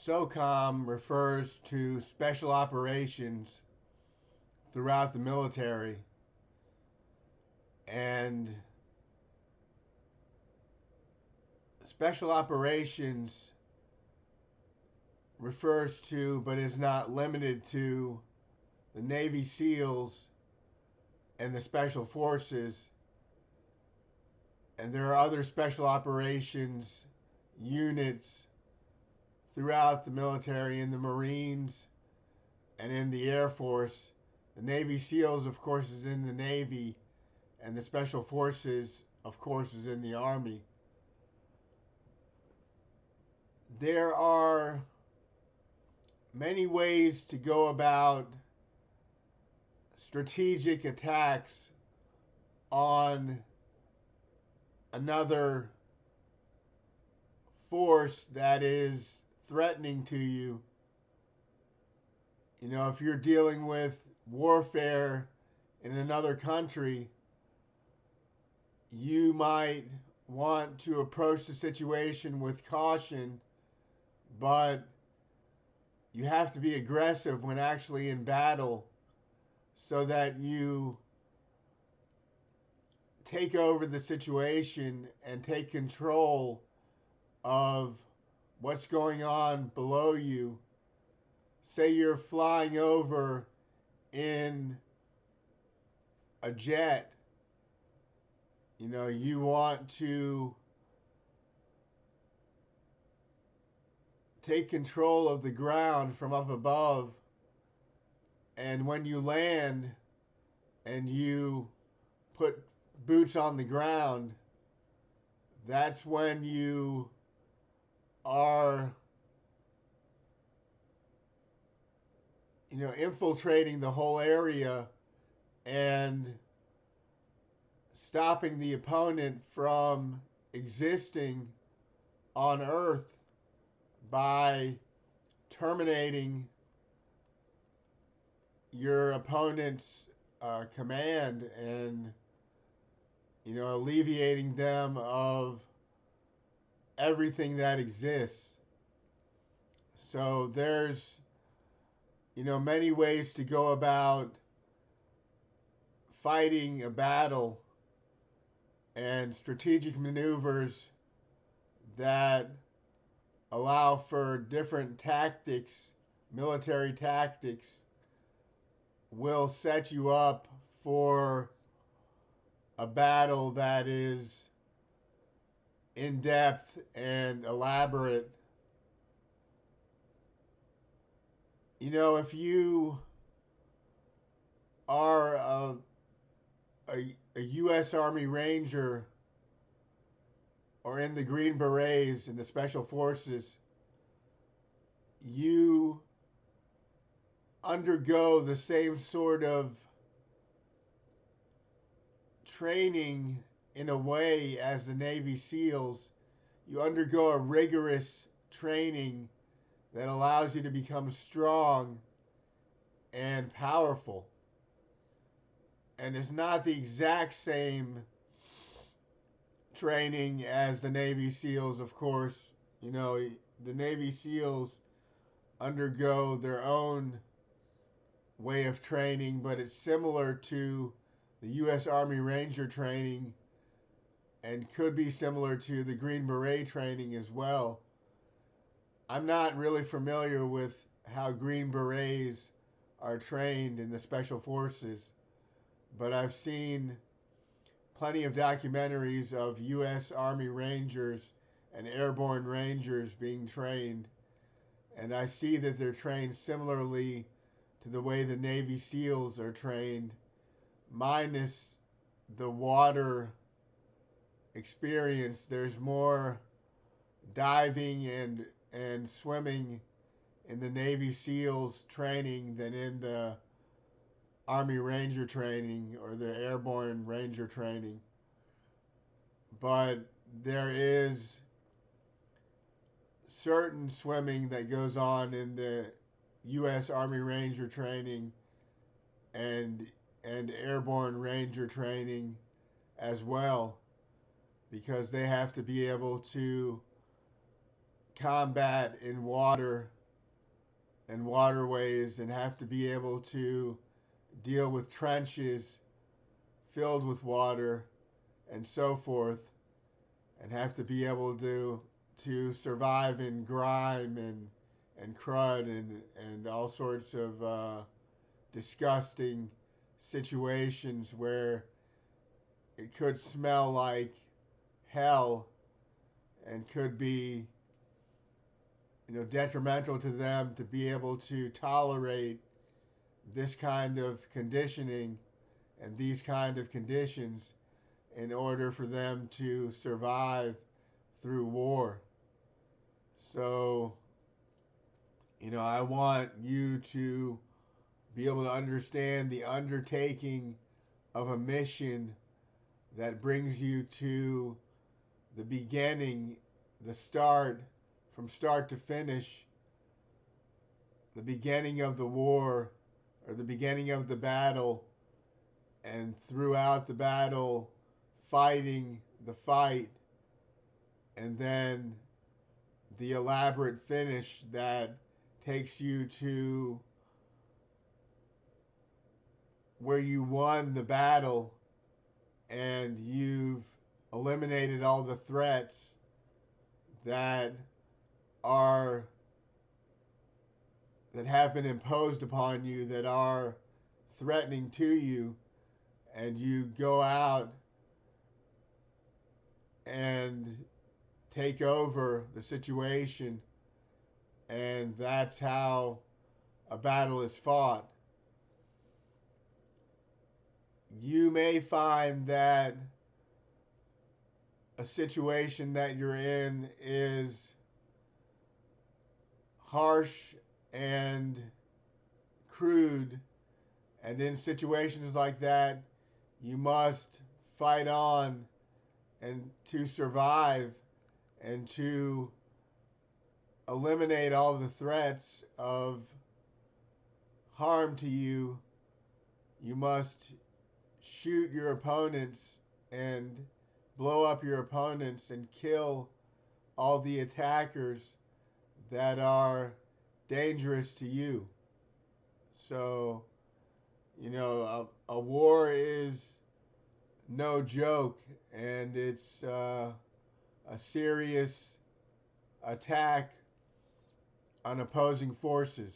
SOCOM refers to special operations throughout the military, and special operations refers to, but is not limited to, the Navy SEALs and the Special Forces. And there are other special operations units throughout the military, in the Marines and in the Air Force. The Navy SEALs, of course, is in the Navy, and the Special Forces, of course, is in the Army. There are many ways to go about strategic attacks on another force that is threatening to you. You know, if you're dealing with warfare in another country, you might want to approach the situation with caution, but you have to be aggressive when actually in battle so that you take over the situation and take control of what's going on below you. Say you're flying over in a jet. You know, you want to take control of the ground from up above, and when you land and you put boots on the ground, that's when you are, you know, infiltrating the whole area and stopping the opponent from existing on Earth by terminating your opponent's command and, you know, alleviating them of everything that exists. So there's, you know, many ways to go about fighting a battle, and strategic maneuvers that allow for different tactics, military tactics, will set you up for a battle that is in depth and elaborate. You know, if you are a U.S. Army Ranger or in the Green Berets in the Special Forces, you undergo the same sort of training in a way as the Navy SEALs. You undergo a rigorous training that allows you to become strong and powerful. And it's not the exact same training as the Navy SEALs, of course. You know, the Navy SEALs undergo their own way of training, but it's similar to the U.S. Army Ranger training and could be similar to the Green Beret training as well. I'm not really familiar with how Green Berets are trained in the Special Forces, but I've seen plenty of documentaries of U.S. Army Rangers and Airborne Rangers being trained, and I see that they're trained similarly to the way the Navy SEALs are trained, minus the water experience. There's more diving and swimming in the Navy SEALs training than in the Army Ranger training or the Airborne Ranger training. But there is certain swimming that goes on in the U.S. Army Ranger training and Airborne Ranger training as well, because they have to be able to combat in water and waterways and have to be able to deal with trenches filled with water and so forth, and have to be able to survive in grime and crud and all sorts of disgusting situations where it could smell like hell and could be, detrimental to them to be able to tolerate this kind of conditioning and these kind of conditions in order for them to survive through war. So, I want you to be able to understand the undertaking of a mission that brings you to the beginning, the start, from start to finish, the beginning of the war or the beginning of the battle, and throughout the battle, fighting the fight, and then the elaborate finish that takes you to where you won the battle and you've eliminated all the threats that are that have been imposed upon you, that are threatening to you, and you go out and take over the situation, and that's how a battle is fought. You may find that a situation that you're in is harsh and crude, and in situations like that, you must fight on and to survive and to eliminate all the threats of harm to you. You must shoot your opponents and blow up your opponents and kill all the attackers that are dangerous to you. So, a war is no joke, and it's a serious attack on opposing forces.